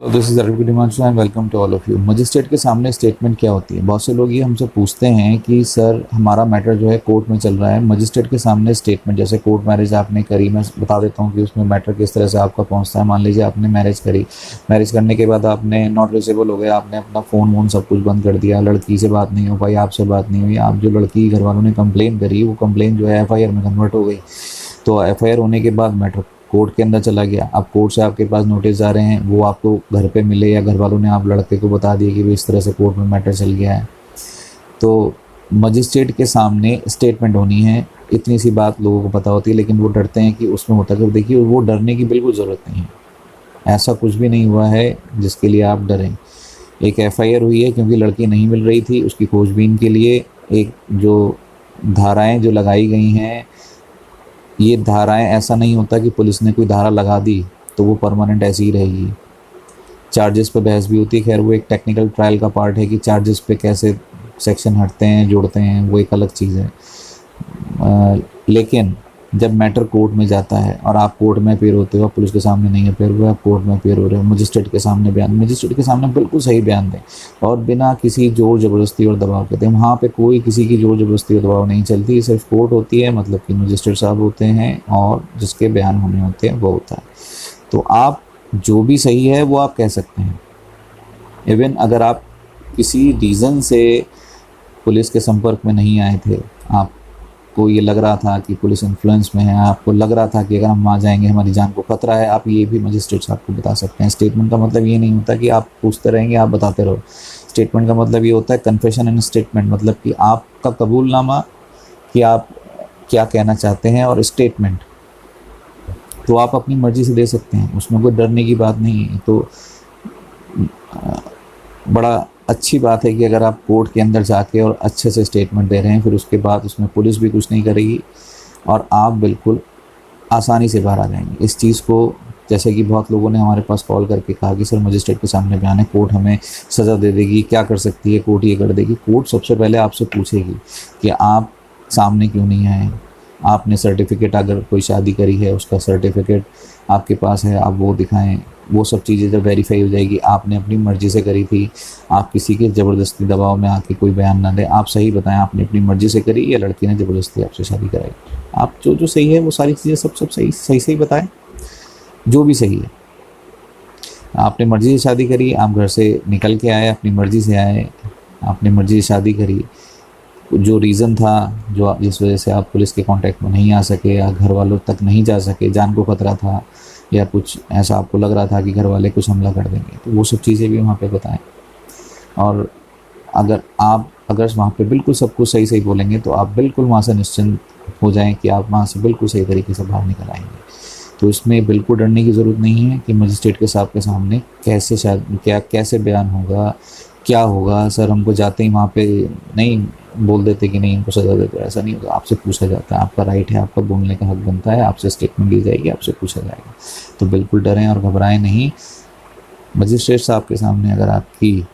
This is Arvind Himanshu and welcome to all of you. Magistrate के सामने statement क्या होती है? बहुत से लोग ये हमसे पूछते हैं कि सर हमारा मैटर जो है कोर्ट में चल रहा है, मजिस्ट्रेट के सामने स्टेटमेंट, जैसे कोर्ट मैरिज आपने करी, मैं बता देता हूँ कि उसमें मैटर किस तरह से आपका पहुँचता है। मान लीजिए आपने मैरिज करी, मैरिज करने के बाद आपने नॉट रिचेबल हो गए, आपने अपना फ़ोन वोन सब कुछ बंद कर दिया, लड़की से बात नहीं हो पाई, आपसे बात नहीं हुई, आप जो लड़की घर वालों ने कंप्लेन करी वो कंप्लेन जो है FIR में कन्वर्ट हो गई। तो FIR होने के बाद मैटर कोर्ट के अंदर चला गया। अब कोर्ट से आपके पास नोटिस आ रहे हैं, वो आपको घर पे मिले या घर वालों ने आप लड़के को बता दिया कि भाई इस तरह से कोर्ट में मैटर चल गया है, तो मजिस्ट्रेट के सामने स्टेटमेंट होनी है। इतनी सी बात लोगों को पता होती है, लेकिन वो डरते हैं कि उसमें होता है। देखिए, वो डरने की बिल्कुल ज़रूरत नहीं है, ऐसा कुछ भी नहीं हुआ है जिसके लिए आप डरें। एक FIR हुई है क्योंकि लड़की नहीं मिल रही थी, उसकी खोजबीन के लिए एक जो धाराएं जो लगाई गई हैं, ये धाराएं, ऐसा नहीं होता कि पुलिस ने कोई धारा लगा दी तो वो परमानेंट ऐसी ही रहेगी। चार्जेस पे बहस भी होती है, खैर वो एक टेक्निकल ट्रायल का पार्ट है कि चार्जेस पे कैसे सेक्शन हटते हैं, जोड़ते हैं, वो एक अलग चीज़ है। लेकिन जब मैटर कोर्ट में जाता है और आप कोर्ट में अपेयर होते हो, पुलिस के सामने नहीं अपेयर हुए, आप कोर्ट में अपेयर हो रहे हो, मजिस्ट्रेट के सामने बयान, मजिस्ट्रेट के सामने बिल्कुल सही बयान दें और बिना किसी ज़ोर ज़बरदस्ती और दबाव के दें। वहाँ पे कोई किसी की ज़ोर ज़बरदस्ती और दबाव नहीं चलती, सिर्फ कोर्ट होती है, मतलब कि मजिस्ट्रेट साहब होते हैं और जिसके बयान होने होते हैं वो होता है। तो आप जो भी सही है वो आप कह सकते हैं। इवन अगर आप किसी रीज़न से पुलिस के संपर्क में नहीं आए थे, आपको ये लग रहा था कि पुलिस इन्फ्लुएंस में है, आपको लग रहा था कि अगर हम वहाँ जाएंगे हमारी जान को खतरा है, आप ये भी मजिस्ट्रेट साहब को बता सकते हैं। स्टेटमेंट का मतलब ये नहीं होता कि आप पूछते रहेंगे, आप बताते रहो। स्टेटमेंट का मतलब ये होता है कन्फेशन एंड स्टेटमेंट, मतलब कि आपका कबूलनामा कि आप क्या कहना चाहते हैं, और स्टेटमेंट तो आप अपनी मर्ज़ी से दे सकते हैं, उसमें कोई डरने की बात नहीं है। तो बड़ा अच्छी बात है कि अगर आप कोर्ट के अंदर जाके और अच्छे से स्टेटमेंट दे रहे हैं, फिर उसके बाद उसमें पुलिस भी कुछ नहीं करेगी और आप बिल्कुल आसानी से बाहर आ जाएंगे। इस चीज़ को, जैसे कि बहुत लोगों ने हमारे पास कॉल करके कहा कि सर मजिस्ट्रेट के सामने बयान है, कोर्ट हमें सज़ा दे देगी, क्या कर सकती है कोर्ट, ये कर देगी। कोर्ट सबसे पहले आपसे पूछेगी कि आप सामने क्यों नहीं आए, आपने सर्टिफिकेट, अगर कोई शादी करी है उसका सर्टिफिकेट आपके पास है, आप वो दिखाएं। वो सब चीज़ें जब वेरीफाई हो जाएगी, आपने अपनी मर्ज़ी से करी थी, आप किसी के ज़बरदस्ती दबाव में आके कोई बयान ना दें, आप सही बताएं आपने अपनी मर्ज़ी से करी या लड़की ने ज़बरदस्ती आपसे शादी कराई। आप जो जो सही है वो सारी चीज़ें सब सही बताएं, जो भी सही है। आपने मर्ज़ी से शादी करी, आप घर से निकल के आए, अपनी मर्ज़ी से आए, आपने मर्ज़ी से शादी करी, जो रीज़न था जो जिस वजह से आप पुलिस के कांटेक्ट में नहीं आ सके या घर वालों तक नहीं जा सके, जान को खतरा था या कुछ ऐसा आपको लग रहा था कि घर वाले कुछ हमला कर देंगे, तो वो सब चीज़ें भी वहाँ पे बताएं। और अगर वहाँ पे बिल्कुल सब कुछ सही बोलेंगे तो आप बिल्कुल वहाँ से निश्चिंत हो जाएं कि आप वहाँ से बिल्कुल सही तरीके से बाहर निकल आएंगे। तो इसमें बिल्कुल डरने की ज़रूरत नहीं है कि मजिस्ट्रेट के साहब के सामने कैसे बयान होगा, क्या होगा। सर हमको जाते ही वहाँ पे नहीं बोल देते कि नहीं इनको सज़ा देते, ऐसा नहीं होगा। आपसे पूछा जाता है, आपका राइट है, आपका बोलने का हक बनता है, आपसे स्टेटमेंट ली जाएगी, आपसे पूछा जाएगा। तो बिल्कुल डरें और घबराएं नहीं। मजिस्ट्रेट साहब के सामने अगर आपकी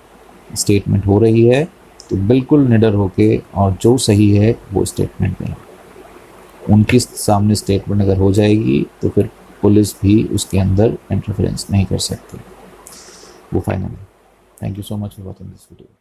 स्टेटमेंट हो रही है तो बिल्कुल निडर होके और जो सही है वो स्टेटमेंट दें। उनकी सामने स्टेटमेंट अगर हो जाएगी तो फिर पुलिस भी उसके अंदर इंटरफेरेंस नहीं कर सकती, वो फाइनल है। Thank you so much for watching this video.